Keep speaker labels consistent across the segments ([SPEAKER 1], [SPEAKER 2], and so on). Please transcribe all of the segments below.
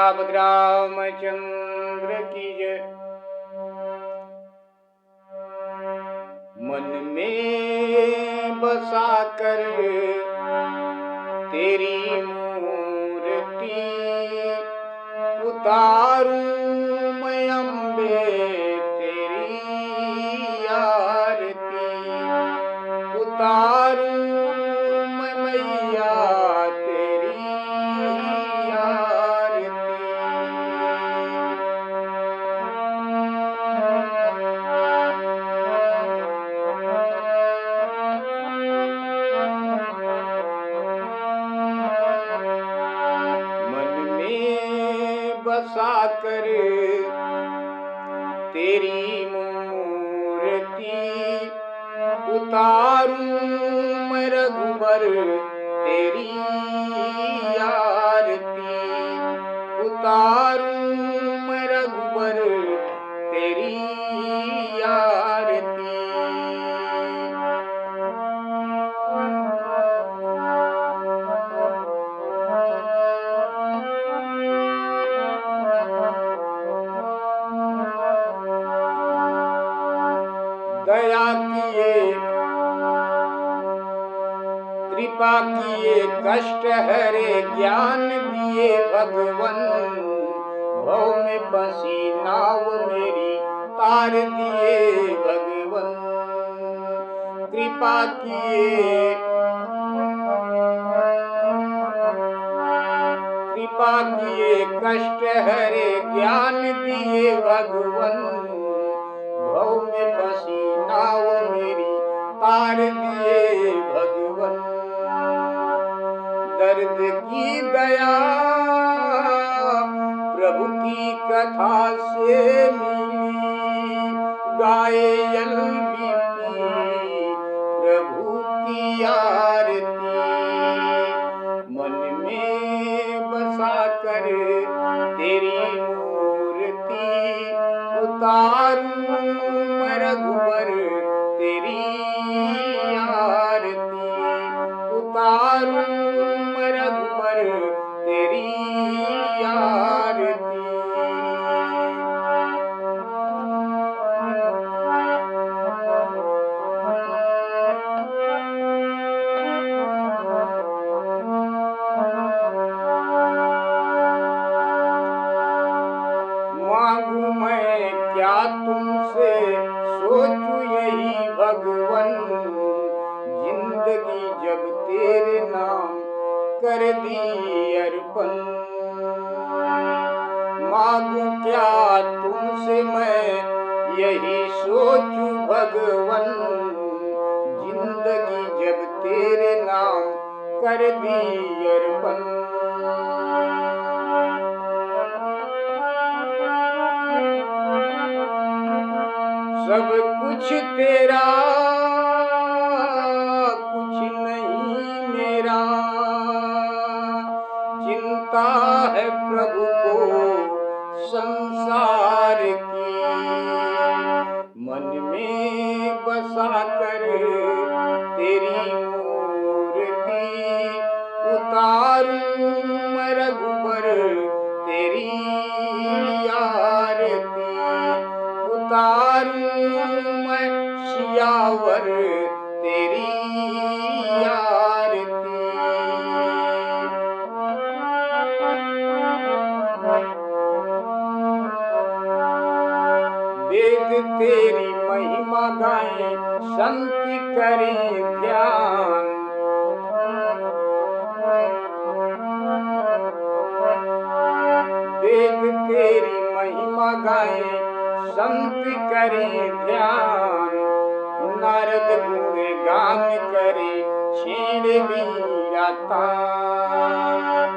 [SPEAKER 1] सियापत रामचंद्र की जय। मन में बसा कर तेरी मूर्ति उतारूं मैं अम्बे तेरी आरती, उतारूं मैं मैया तेरी आरती। मन में बसा कर तेरी मूर्ति उतारूं मैं रघुबर तेरी आरती, उतारूं मैं रघुबर तेरी आरती। दया किए कृपा किए कष्ट हरे ज्ञान दिए भगवन, भव में फंसी नाव मेरी तार दिए भगवन। कृपा किए कष्ट हरे ज्ञान दिए भगवन, भव में फंसी नाव मेरी तार दिए भगवन। दर्द की दया प्रभु की कथा से मिली, गाए एलबीपी प्रभु की आरती। मन में बसा कर तेरी मूर्ति उतारूं मैं रघुबर तेरी आरती, उतारूं मैं रघुबर तेरी आरती। मांगू मैं क्या तुमसे सोचूं यही भगवन, जिंदगी जब तेरे नाम कर दी अर्पण। मांगू क्या तुमसे मैं यही सोचूं भगवन, जिंदगी जब तेरे नाम कर दी अर्पण। सब कुछ तेरा कुछ नहीं मेरा, चिंता है प्रभु को संसार की। मन में बसा कर तेरी मूर्ति उतारूं मैं रघुबर तेरी आरती, उतारूं मैं सियावर तेरी आरती। वेद तेरी महिमा गाएं संत करें ध्यान, वेद तेरी महिमा गाएं संत करें ध्यान। नारद गुण गान करे छेड़ मीरा तान।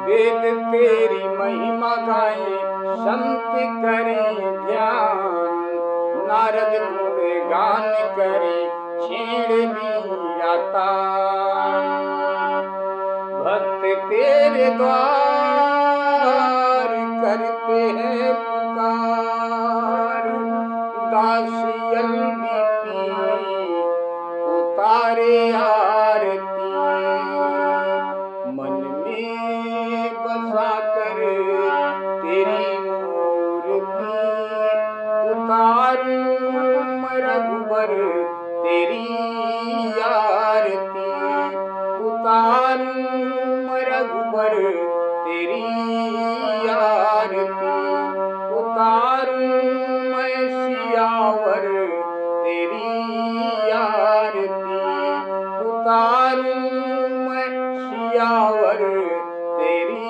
[SPEAKER 1] वेद तेरी महिमा गाएं संत करें ध्यान। नारद गुण गान करे छेड़ मीरा तान। भक्त तेरे द्वार करते हैं पुकार, सियल बीपी उतारे आरती, मन में बसा कर तेरी मूर्ति उतारूं मैं रघुबर तेरी आरती, उतारूं मैं रघुबर तेरी आरती, उतारूं मैं सियावर तेरी आरती, उतारूं मैं सियावर तेरी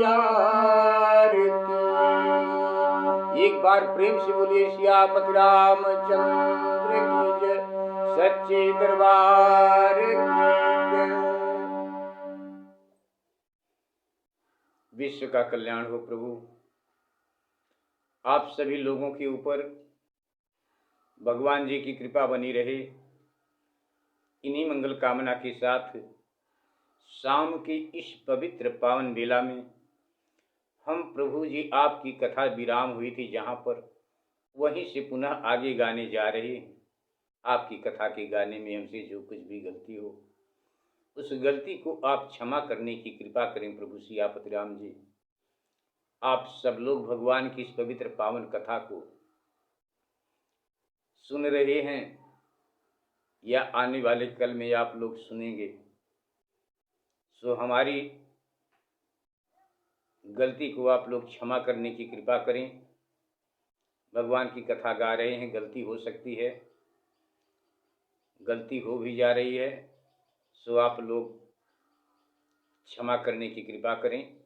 [SPEAKER 1] आरती। एक बार प्रेम से बोलिए सियापति रामचंद्र की जय, सच्चे दरबार की जय। विश्व का कल्याण हो प्रभु। आप सभी लोगों के ऊपर भगवान जी की कृपा बनी रहे। इन्हीं मंगल कामना के साथ शाम की इस पवित्र पावन बेला में हम प्रभु जी आपकी कथा विराम हुई थी जहाँ पर, वहीं से पुनः आगे गाने जा रहे हैं। आपकी कथा के गाने में हमसे जो कुछ भी गलती हो, उस गलती को आप क्षमा करने की कृपा करें प्रभु सियापति राम जी। आप सब लोग भगवान की इस पवित्र पावन कथा को सुन रहे हैं या आने वाले कल में आप लोग सुनेंगे, सो हमारी गलती को आप लोग क्षमा करने की कृपा करें। भगवान की कथा गा रहे हैं, गलती हो सकती है, गलती हो भी जा रही है, सो आप लोग क्षमा करने की कृपा करें,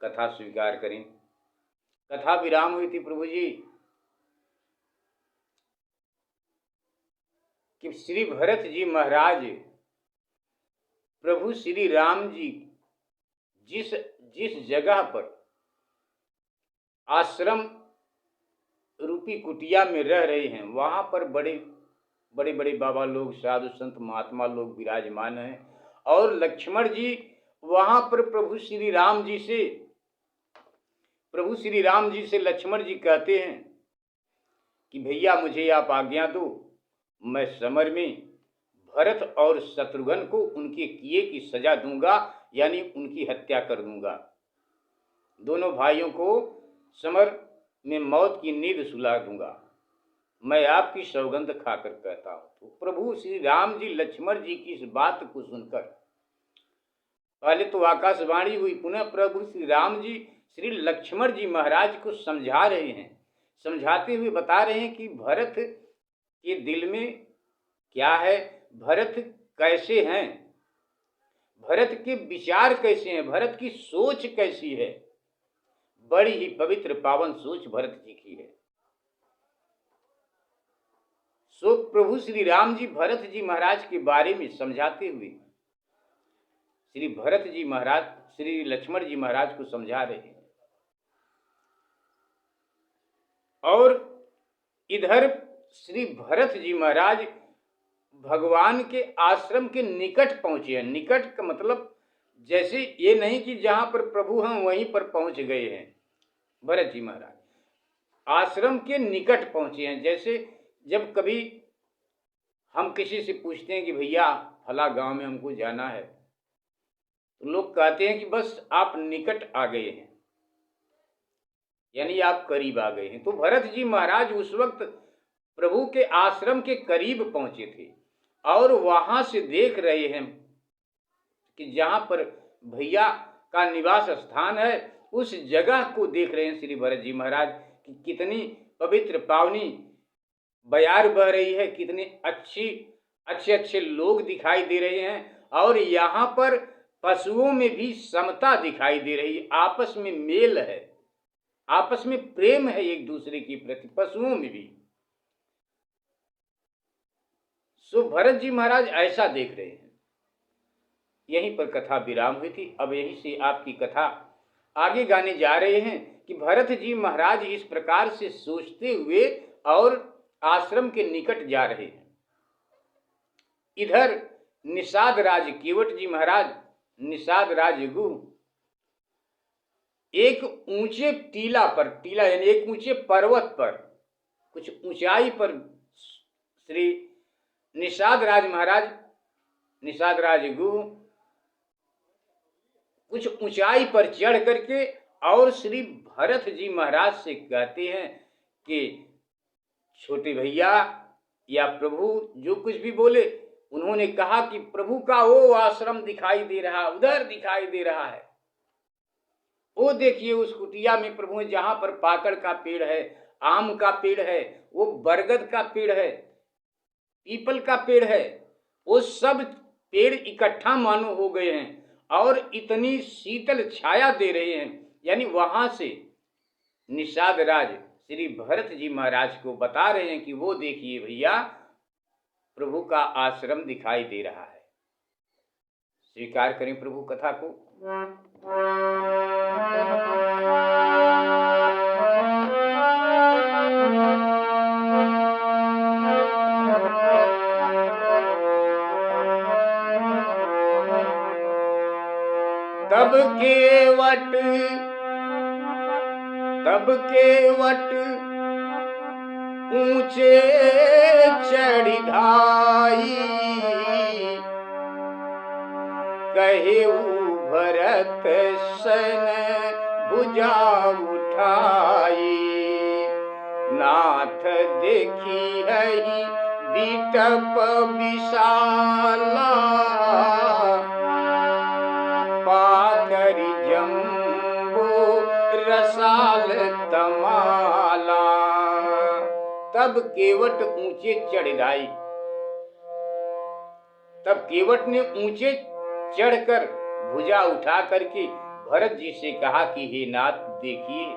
[SPEAKER 1] कथा स्वीकार करें। कथा विराम हुई थी प्रभु जी कि श्री भरत जी महाराज प्रभु श्री राम जी जिस जगह पर आश्रम रूपी कुटिया में रह रहे हैं, वहाँ पर बड़े बड़े बाबा लोग, साधु संत महात्मा लोग विराजमान हैं। और लक्ष्मण जी वहाँ पर प्रभु श्री राम जी से लक्ष्मण जी कहते हैं कि भैया मुझे आप आज्ञा दो, मैं समर में भरत और शत्रुघ्न को उनके किए की सजा दूंगा, यानी उनकी हत्या कर दूंगा। दोनों भाइयों को समर में मौत की नींद सुला दूंगा, मैं आपकी सौगंध खाकर कहता हूँ। तो प्रभु श्री राम जी लक्ष्मण जी की इस बात को सुनकर, पहले तो आकाशवाणी हुई, पुनः प्रभु श्री राम जी श्री लक्ष्मण जी महाराज को समझा रहे हैं। समझाते हुए बता रहे हैं कि भरत के दिल में क्या है, भरत कैसे हैं, भरत के विचार कैसे हैं, भरत की सोच कैसी है। बड़ी ही पवित्र पावन सोच भरत जी की है। सो प्रभु श्री राम जी भरत जी महाराज के बारे में समझाते हुए श्री भरत जी महाराज श्री लक्ष्मण जी महाराज को समझा रहे हैं। और इधर श्री भरत जी महाराज भगवान के आश्रम के निकट पहुंचे हैं। निकट का मतलब जैसे ये नहीं कि जहां पर प्रभु हैं वहीं पर पहुंच गए हैं। भरत जी महाराज आश्रम के निकट पहुंचे हैं। जैसे जब कभी हम किसी से पूछते हैं कि भैया फला गांव में हमको जाना है, तो लोग कहते हैं कि बस आप निकट आ गए हैं, यानी आप करीब आ गए हैं। तो भरत जी महाराज उस वक्त प्रभु के आश्रम के करीब पहुंचे थे और वहां से देख रहे हैं कि जहां पर भैया का निवास स्थान है, उस जगह को देख रहे हैं श्री भरत जी महाराज कि कितनी पवित्र पावनी बयार बह रही है, कितने अच्छे लोग दिखाई दे रहे हैं। और यहाँ पर पशुओं में भी समता दिखाई दे रही है, आपस में मेल है, आपस में प्रेम है एक दूसरे के प्रति, पशुओं में भी। सो भरत जी महाराज ऐसा देख रहे हैं। यहीं पर कथा विराम हुई थी। अब यहीं से आपकी कथा आगे गाने जा रहे हैं कि भरत जी महाराज इस प्रकार से सोचते हुए और आश्रम के निकट जा रहे हैं। इधर निषाद राज केवट जी महाराज, निषाद राज गुरु एक ऊंचे टीला पर, टीला यानी एक ऊंचे पर्वत पर, कुछ ऊंचाई पर श्री निषाद राज महाराज, निषाद राज गुरु कुछ ऊंचाई पर चढ़ करके और श्री भरत जी महाराज से कहते हैं कि छोटे भैया या प्रभु जो कुछ भी बोले, उन्होंने कहा कि प्रभु का वो आश्रम दिखाई दे रहा, उधर दिखाई दे रहा है, वो देखिए उस कुटिया में प्रभु, जहां पर पाकड़ का पेड़ है, आम का पेड़ है, वो बरगद का पेड़ है, पीपल का पेड़ है, वो सब पेड़ इकट्ठा मानो हो गए हैं और इतनी शीतल छाया दे रहे हैं। यानी वहां से निषाद राज श्री भरत जी महाराज को बता रहे हैं कि वो देखिए भैया प्रभु का आश्रम दिखाई दे रहा है। स्वीकार करें प्रभु कथा को। तब केवट ऊंचे चढ़ी धाई, कहेऊ भरत सन भुजा उठाई, नाथ देखी हई बिटप विशाला, पाकरि जम्बो रसाल तमाला। तब केवट ऊंचे चढ़ाई, तब केवट ने ऊंचे चढ़कर भुजा उठा करके भरत जी से कहा कि हे नाथ देखिए,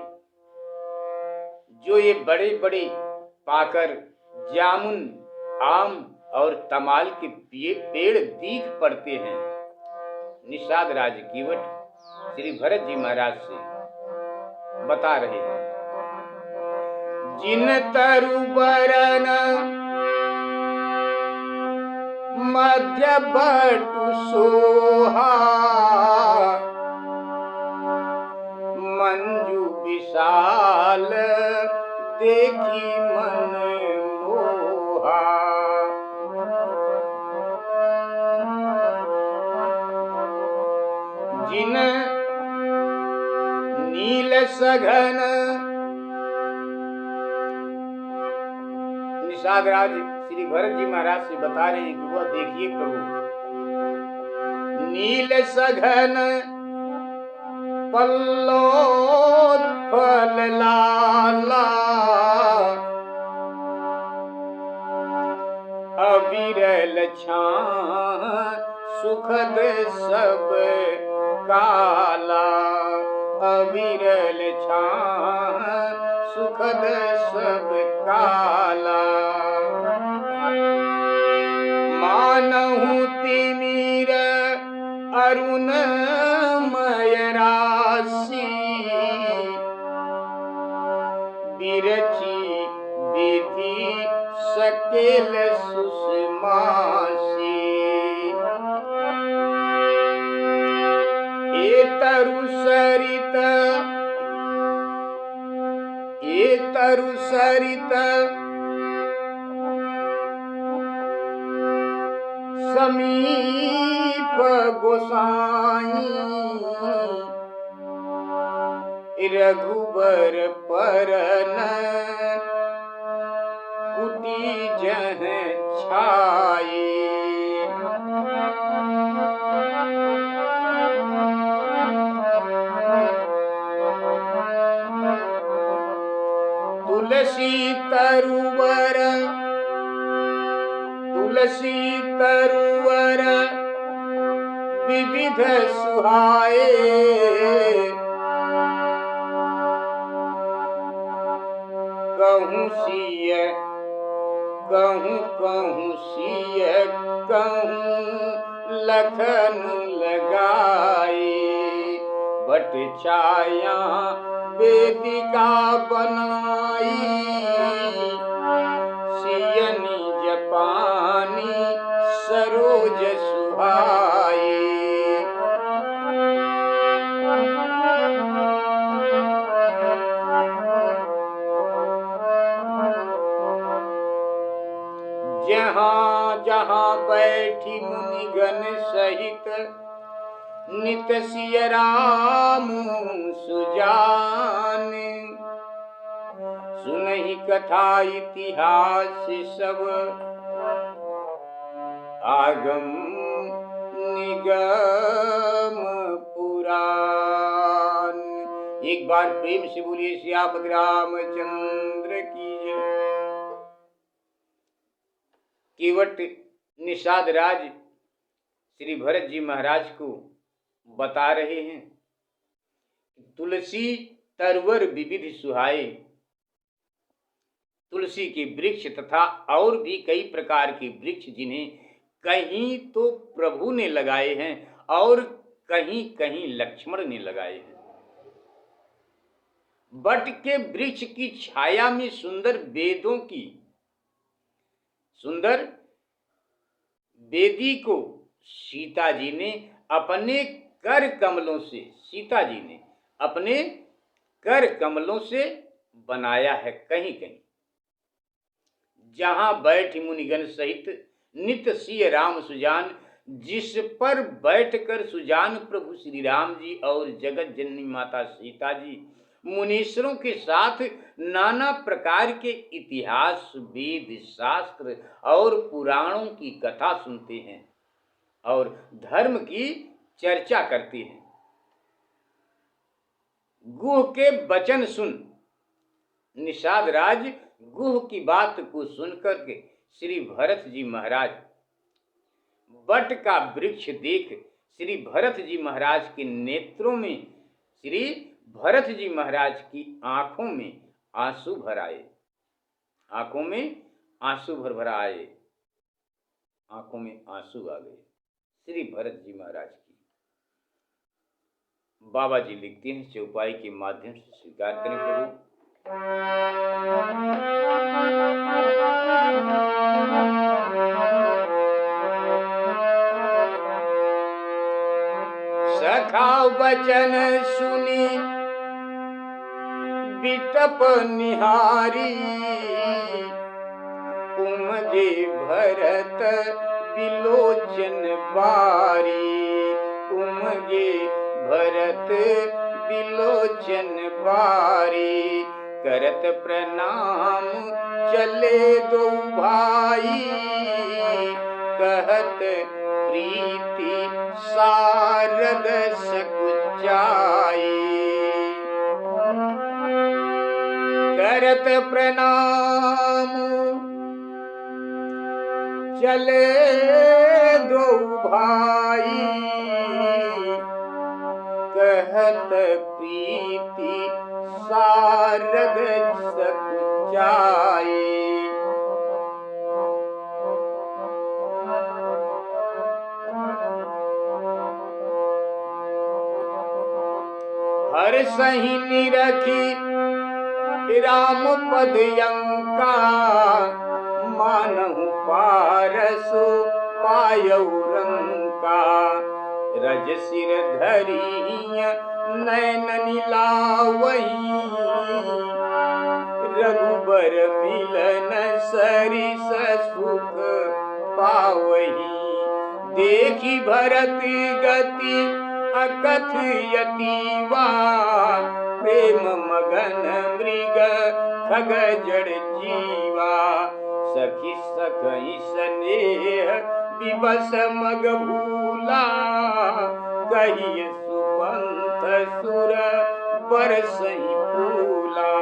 [SPEAKER 1] जो ये बड़े बड़े पाकर जामुन, आम और तमाल के पेड़ दीख पड़ते हैं। निषाद राज केवट श्री भरत जी महाराज से बता रहे हैं, जिन तरु बरन मध्य बटु सोहा, मंजू विशाल देखी मन मोहा। जिन नील सघन, निषाद राज श्री भरत जी महाराज से बता रहे हैं कि वह देखिए प्रभु, नील सघन पल्लोत्पल लाला, अविरल छां सुखद सब काला, अविरल छां सुखद सब काला। मानहु तिमिर अरुण मय राशि, बिरची विधि सकेल सुषमासी। तरु सरित समीप गोसाई, रघुबर परन कुटी जह छाई। तुलसी तरुवर, तुलसी तरुवर विविध सुहाए, कहूँ सिय कहूँ कहूँ सिय कहूँ लखन लगाए, बट छाया वेदिका बनाई, सिय निज पानी सरोज सुहाई। जहाँ जहाँ बैठी मुनिगण सहित नित सिय राम सुजान। सुनहि कथा इतिहास सब आगम निगम पुराण। एक बार प्रेम से बोलिए सियापति रामचंद्र की जय। केवट निषाद राज श्री भरत जी महाराज को बता रहे हैं, तुलसी तरवर विविध सुहाए। तुलसी के वृक्ष तथा और भी कई प्रकार के वृक्ष जिन्हें कहीं तो प्रभु ने लगाए हैं और कहीं कहीं लक्ष्मण ने लगाए हैं। बट के वृक्ष की छाया में सुंदर वेदों की सुंदर वेदी को सीता जी ने अपने कर कमलों से अपने कर कमलों से बनाया है। कहीं कहीं जहां बैठ मुनिगण सहित नित सिय राम सुजान, जिस पर बैठकर सुजान प्रभु श्री राम जी और जगत जननी माता सीता जी मुनीश्वरों के साथ नाना प्रकार के इतिहास, वेद, शास्त्र और पुराणों की कथा सुनते हैं और धर्म की चर्चा करते हैं। गुह के वचन सुन। निषाद राज गुह की बात को सुनकर के श्री भरत जी महाराज बट का वृक्ष देख श्री भरत जी महाराज के नेत्रों में, श्री भरत जी महाराज की आंखों में आंसू भर आए। आंखों में आंसू भर आए, आंखों में आंसू आ गए श्री भरत जी महाराज की। बाबा जी लिखते हैं, चौपाई के माध्यम से स्वीकार करें प्रभु। सखा वचन सुनी बिटप निहारी, उमगे भरत बिलोचन बारी। उमगे भरत बिलोचन बारी, करत प्रणाम चले दो भाई। कहत प्रीति सारद सकुचाई। करत प्रणाम चले दो भाई। कहत प्रीति सारद सकुचाई। हर सही निरखी राम पद अंका। मानहु पारसु पायऊ रंका। रज सिर धरिय नैन नीलावही। रघुबर मिलन सरिस सुख पावही। देखी भरत गति अकथयतीवा। प्रेम मगन मृग खग जड़ जीवा। सखी सखई स्नेह विवश मग भूला। कहिए सुपंथ सुर बरसहि फूला।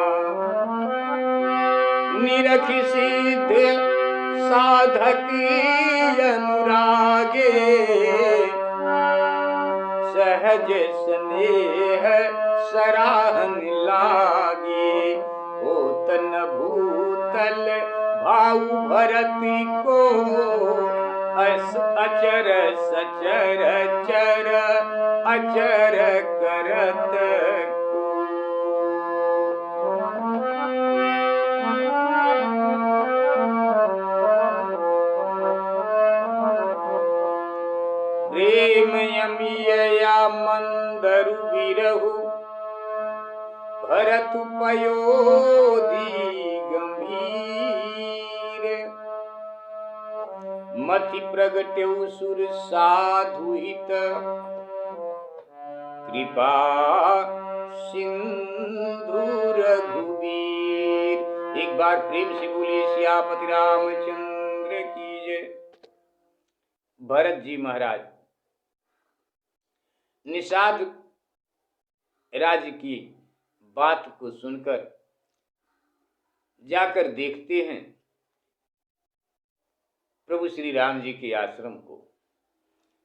[SPEAKER 1] निरख सिद्ध साधक अनुरागे। सहज स्नेह सराहन लागे। होत न भूतल भाऊ भरत को। अचर सचर चर अचर करत को। प्रेम यमिया मंदरु बिरहु। भरत पयोधि गंभीर। मति प्रगट्यौ सुर साधु हित कृपा सिंधु रघुवीर। एक बार प्रेम से बोलिए सियापति रामचंद्र की जय। भरत जी महाराज निषाद राज्य की बात को सुनकर जाकर देखते हैं प्रभु श्री राम जी के आश्रम को,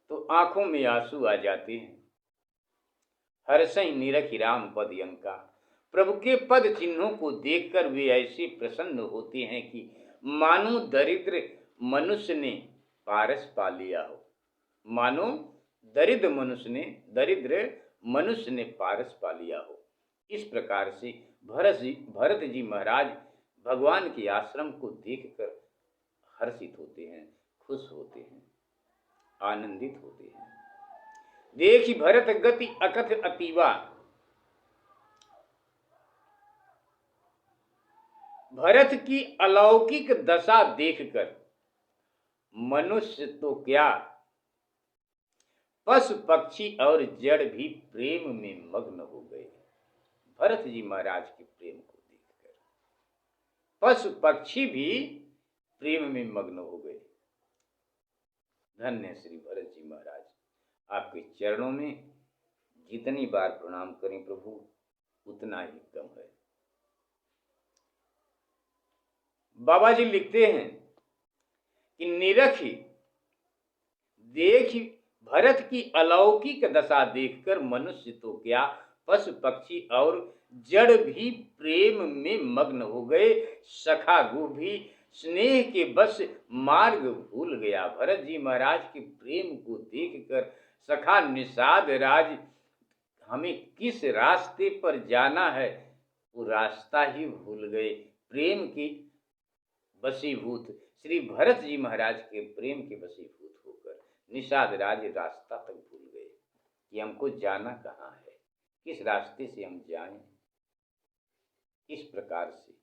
[SPEAKER 1] तो आंखों में आंसू आ जाते हैं। हर्षहि निरखि राम पद अंका। प्रभु के पद चिन्हों को देखकर वे ऐसे प्रसन्न होते हैं कि मानो दरिद्र मनुष्य ने पारस पा लिया हो, मानो दरिद्र मनुष्य ने पारस पा लिया हो। इस प्रकार से भरत जी महाराज भगवान के आश्रम को देखकर हर्षित होते हैं, खुश होते हैं, आनंदित होते हैं। देखि भरत गति अकथ अतीवा। भरत की अलौकिक दशा देखकर मनुष्य तो क्या, पशु पक्षी और जड़ भी प्रेम में मग्न हो गए। भरत जी महाराज के प्रेम को देखकर पशु पक्षी भी प्रेम में मग्न हो गए। धन्य श्री भरत जी महाराज, आपके चरणों में जितनी बार प्रणाम करें प्रभु उतना ही कम है। बाबा जी लिखते हैं कि निरखी देखी भरत की अलौकिक दशा देखकर मनुष्य तो क्या, पशु पक्षी और जड़ भी प्रेम में मग्न हो गए। सखा गु भी स्नेह के बस मार्ग भूल गया। भरत जी महाराज के प्रेम को देखकर सखा निषाद राज हमें किस रास्ते पर जाना है वो रास्ता ही भूल गए। प्रेम की वशीभूत श्री भरत जी महाराज के प्रेम के वशीभूत होकर निषाद राज रास्ता तक भूल गए कि हमको जाना कहाँ है, किस रास्ते से हम जाएं। इस प्रकार से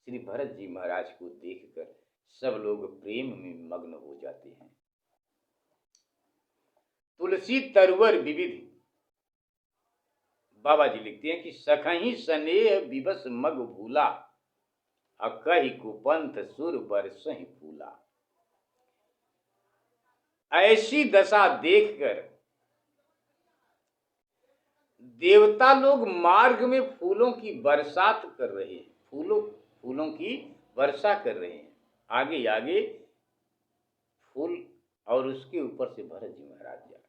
[SPEAKER 1] श्री भरत जी महाराज को देखकर सब लोग प्रेम में मग्न हो जाते हैं। तुलसी तरवर विविध। बाबा जी लिखते हैं कि सखही स्नेह विवश मग भूला, अकहि कुपंथ सुर बरसहि फूला। ऐसी दशा देखकर देवता लोग मार्ग में फूलों की बरसात कर रहे हैं, फूलों की वर्षा कर रहे हैं। आगे आगे फूल और उसके ऊपर से भरत जी महाराज जा रहे हैं,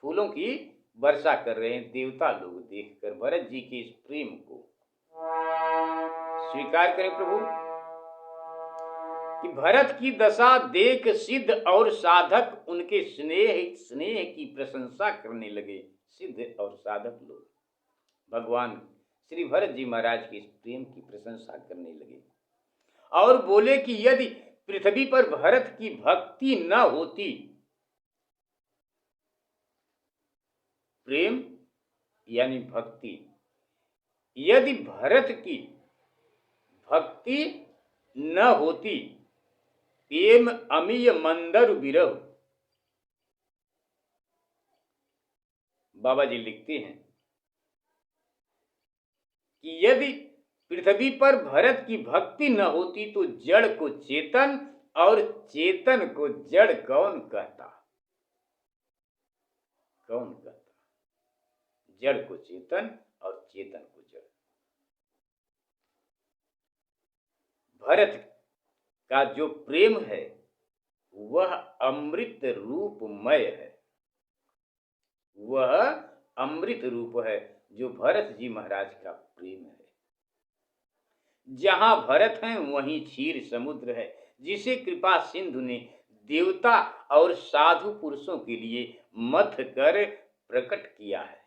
[SPEAKER 1] फूलों की वर्षा कर रहे हैं। देवता लोग देखकर भरत जी के इस प्रेम को स्वीकार करें प्रभु कि भरत की दशा देख सिद्ध और साधक उनके स्नेह की प्रशंसा करने लगे। सिद्ध और साधक लोग भगवान श्री भरत जी महाराज के इस प्रेम की प्रशंसा करने लगे और बोले कि यदि पृथ्वी पर भरत की भक्ति न होती, प्रेम यानी भक्ति, यदि भरत की भक्ति न होती, प्रेम अमीय मंदर विरह। बाबा जी लिखते हैं कि यदि पृथ्वी पर भरत की भक्ति न होती तो जड़ को चेतन और चेतन को जड़ कौन कहता? कौन कहता? जड़ को चेतन और चेतन को जड़। भरत का जो प्रेम है वह अमृत रूपमय है, वह अमृत रूप है जो भरत जी महाराज का प्रेम है। जहां भरत हैं वहीं क्षीर समुद्र है, जिसे कृपा सिंधु ने देवता और साधु पुरुषों के लिए मथ कर प्रकट किया है।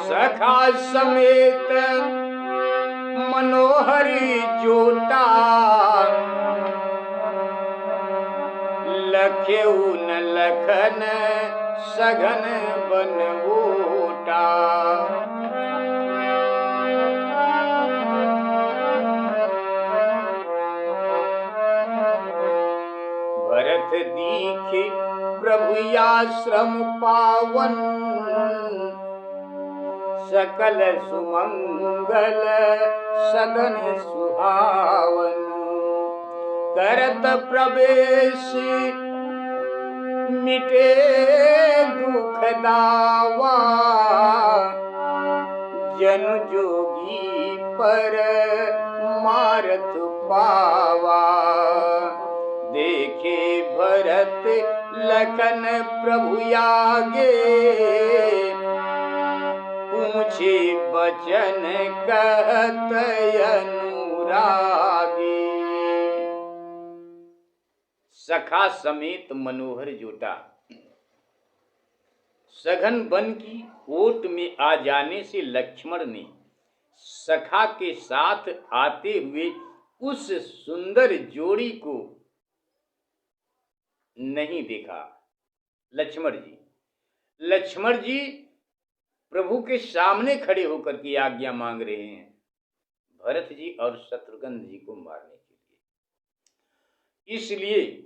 [SPEAKER 1] सखा समेत मनोहरी जोटा लख्यऊ न लखन सघन बन ओटा। भरत दीखे प्रभु आश्रम पावन, सकल सुमंगल सदन सुहावन। करत प्रवेश मिटे दुख दावा, जन जोगी पर मारत पावा। देखे भरत लखन प्रभु आगे, पूछे बचन कहत अनुरागी। सखा समेत मनोहर जोटा सघन वन की ओट में आ जाने से लक्ष्मण ने सखा के साथ आते हुए उस सुंदर जोड़ी को नहीं देखा। लक्ष्मण जी प्रभु के सामने खड़े होकर के आज्ञा मांग रहे हैं भरत जी और शत्रुघ्न जी को मारने के लिए। इसलिए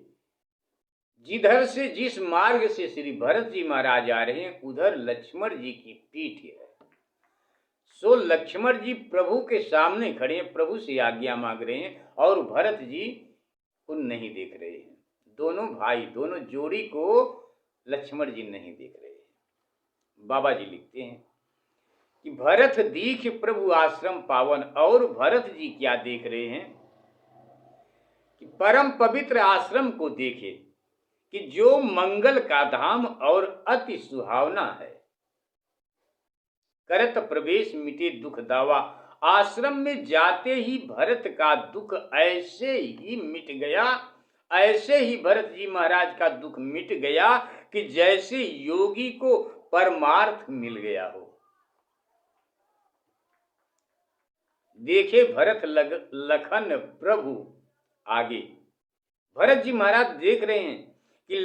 [SPEAKER 1] जिधर से जिस मार्ग से श्री भरत जी महाराज आ रहे हैं उधर लक्ष्मण जी की पीठ है। सो लक्ष्मण जी प्रभु के सामने खड़े हैं, प्रभु से आज्ञा मांग रहे हैं और भरत जी को नहीं देख रहे हैं। दोनों भाई, दोनों जोड़ी को लक्ष्मण जी नहीं देख रहे हैं। बाबा जी लिखते हैं कि भरत दीख प्रभु आश्रम पावन, और भरत जी क्या देख रहे हैं कि परम पवित्र आश्रम को देखे कि जो मंगल का धाम और अति सुहावना है। करत प्रवेश मिटे दुख दावा, आश्रम में जाते ही भरत का दुख ऐसे ही मिट गया, ऐसे ही भरत जी महाराज का दुख मिट गया कि जैसे योगी को परमार्थ मिल गया हो। देखे भरत लखन प्रभु आगे, भरत जी महाराज देख रहे हैं कि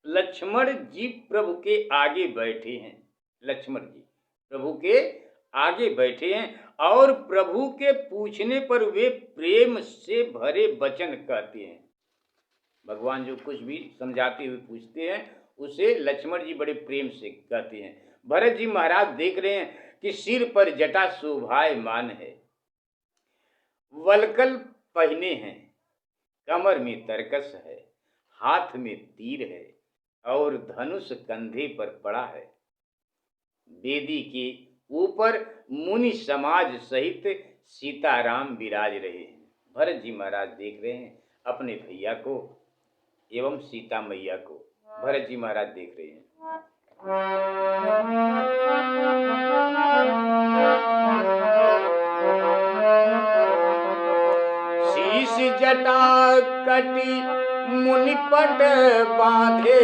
[SPEAKER 1] लक्ष्मण जी प्रभु के आगे बैठे हैं। लक्ष्मण जी प्रभु के आगे बैठे हैं और प्रभु के पूछने पर वे प्रेम से भरे वचन कहते हैं। भगवान जो कुछ भी समझाते हुए पूछते हैं उसे लक्ष्मण जी बड़े प्रेम से कहते हैं। भरत जी महाराज देख रहे हैं कि सिर पर जटा शोभायमान है, वलकल पहने हैं, कमर में तरकस है, हाथ में तीर है और धनुष कंधे पर पड़ा है। वेदी के ऊपर मुनि समाज सहित सीताराम विराज रहे हैं। भरत जी महाराज देख रहे हैं अपने भैया को एवं सीता मैया को। भरत जी महाराज देख रहे हैं। शीश जटा कटी मुनिपट बांधे,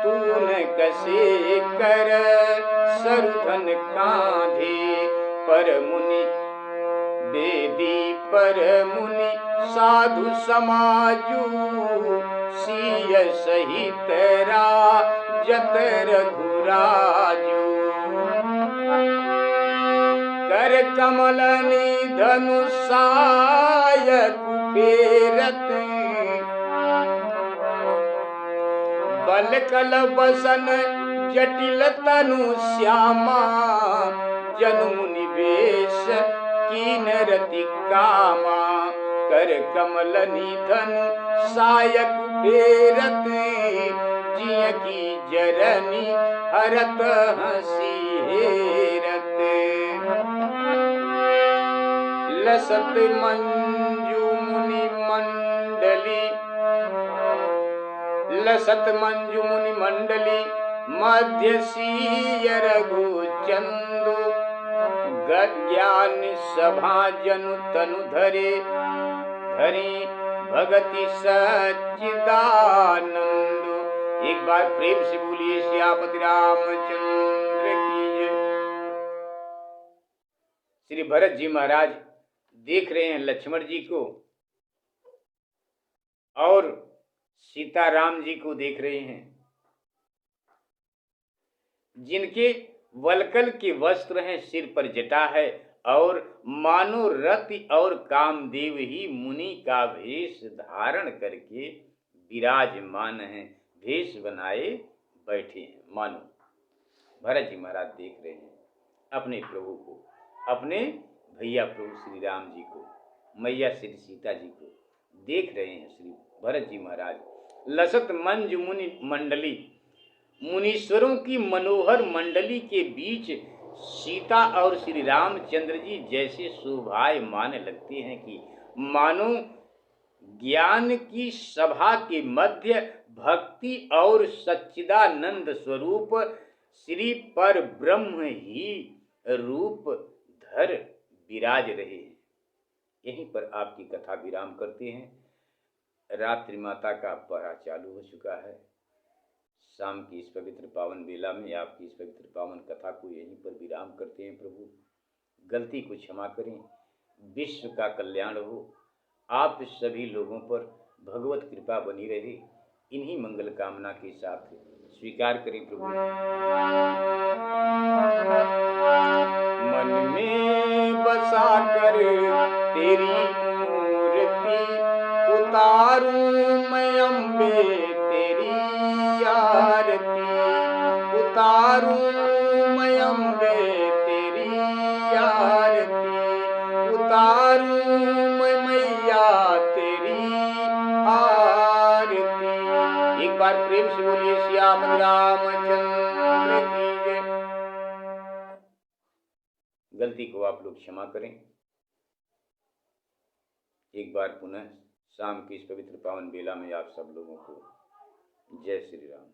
[SPEAKER 1] तूने कसे कर सरुधन कांधे। पर मुनि वेदी पर मुनि साधु समाजू, सिय सहित राजत रघुराजू। कर कमल निधनु सायक फेरत, बल कल बसन जटिल तनु श्यामा। जनु निवेश कीन रति कामा, कर कमल निधनु सायक फेरत। जिय की जरनी हरत हंसी हेरत, लसत मंजू मुनि मंडली। लसत मंजू मुनि मंडली, मध्य सीय रघु चंदु। ज्ञान सभा जनु तनु धरे, धरी भगति सच्चिदानंद। एक बार प्रेम से बोलिए सियापति रामचंद्र की जय। श्री भरत जी महाराज देख रहे हैं लक्ष्मण जी को और सीताराम जी को देख रहे हैं, जिनके वलकल के वस्त्र हैं, सिर पर जटा है, और मानो रति और कामदेव ही मुनि का भेष धारण करके विराजमान हैं, भेष बनाए बैठे हैं। मानो भरत जी महाराज देख रहे हैं अपने प्रभु को, अपने भैया प्रभु श्री राम जी को, मैया श्री सीता जी को देख रहे हैं। श्री भरत जी महाराज लसत मंज मुनि मंडली, मुनीश्वरों की मनोहर मंडली के बीच सीता और श्री रामचंद्र जी जैसे शोभायमान लगते हैं कि मानो ज्ञान की सभा के मध्य भक्ति और सच्चिदानंद स्वरूप श्री पर ब्रह्म ही रूप धर विराज रहे हैं। यहीं पर आपकी कथा विराम करते हैं। रात्रि माता का पहरा चालू हो चुका है। शाम की इस पवित्र पावन बेला में आपकी इस पवित्र पावन कथा को यहीं पर विराम करते हैं। प्रभु गलती को क्षमा करें, विश्व का कल्याण हो, आप सभी लोगों पर भगवत कृपा बनी रहे, इन्हीं मंगल कामना के साथ स्वीकार करें। प्रभु मन में बसा कर तेरी मूर्ति उतारूं मैं अम्बे तेरी आरती, उतारूं मैं अम्बे तेरी आरती, उतारूं मैं मैया तेरी आरती। एक बार प्रेम से बोलिए श्याम रामचंद्र की जय। गलती को आप लोग क्षमा करें। एक बार पुनः शाम की इस पवित्र पावन बेला में आप सब लोगों को जय श्री राम।